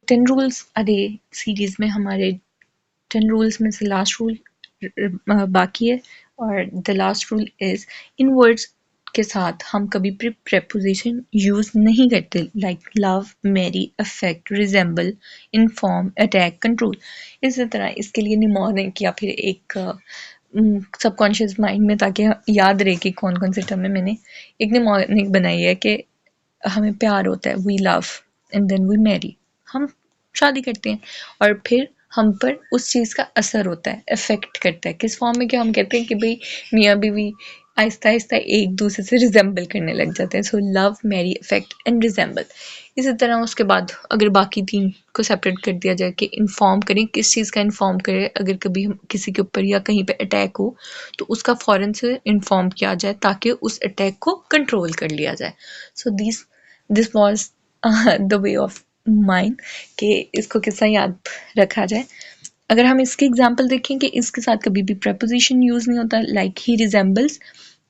10 rules अरे series में हमारे 10 रूल्स में से लास्ट रूल बाकी है, और द लास्ट रूल इज इन वर्ड्स के साथ हम कभी भी प्रेपोजिशन यूज नहीं करते, like love, marry, affect, resemble, inform, attack, control. इसी तरह इसके लिए निमोनिक या फिर एक सबकॉन्शियस माइंड में, ताकि याद रहे कि कौन कौन से टर्म में, मैंने एक निमोनिक बनाई है कि हमें प्यार होता है, we love, and then we marry, हम शादी करते हैं, और फिर हम पर उस चीज़ का असर होता है, इफेक्ट करता है। किस फॉर्म में? कि हम कहते हैं कि भाई मियाँ बीवी आहिस्ता आहिस्ता एक दूसरे से रिजेंबल करने लग जाते हैं। So love, marry, effect and resemble. इसी तरह उसके बाद अगर बाकी 3 को सेपरेट कर दिया जाए कि इन्फॉर्म करें, किस चीज़ का इन्फॉर्म करें? अगर कभी हम किसी के ऊपर या कहीं पे अटैक हो तो उसका फ़ौरन से इन्फॉर्म किया जाए ताकि उस अटैक को कंट्रोल कर लिया जाए। So this was the way of mind कि इसको किस तरह याद रखा जाए। अगर हम इसके एग्जाम्पल देखें कि इसके साथ कभी भी preposition यूज नहीं होता, like he resembles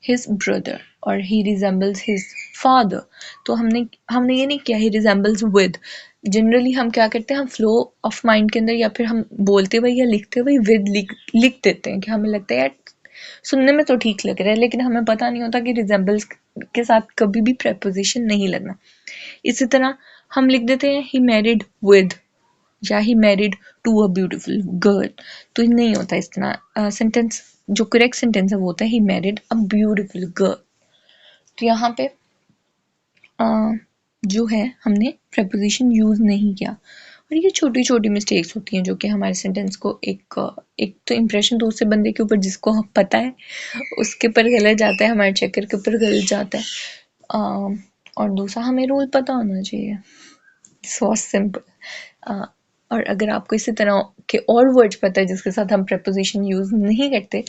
his brother और ही रिजेंबल्स हिज फादर, तो हमने ये नहीं किया ही रिजेंबल्स विद। जनरली हम क्या करते हैं, हम फ्लो ऑफ माइंड के अंदर या फिर हम बोलते हुए या लिखते हुए विद लिख देते हैं कि हमें लगता है यार सुनने में तो ठीक लग रहा है, लेकिन हमें पता नहीं होता कि रिजेंबल्स के साथ कभी भी preposition नहीं लगना। इसी तरह हम लिख देते हैं ही मैरिड विद या he married to a beautiful girl, तो नहीं होता इस तरह। सेंटेंस जो करेक्ट सेंटेंस है वो होता है he married a beautiful girl. तो यहाँ पे जो है हमने preposition यूज नहीं किया, और ये छोटी छोटी मिस्टेक्स होती हैं जो कि हमारे सेंटेंस को एक तो इम्प्रेशन दूसरे बंदे के ऊपर जिसको हम पता है उसके ऊपर गलत जाता है, हमारे चक्कर के ऊपर गलत जाता है। और दूसरा हमें रूल पता होना चाहिए, सो सिंपल। और अगर आपको इसी तरह के और वर्ड्स पता है जिसके साथ हम preposition यूज नहीं करते,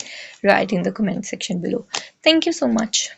right in the comment section below. Thank you so much.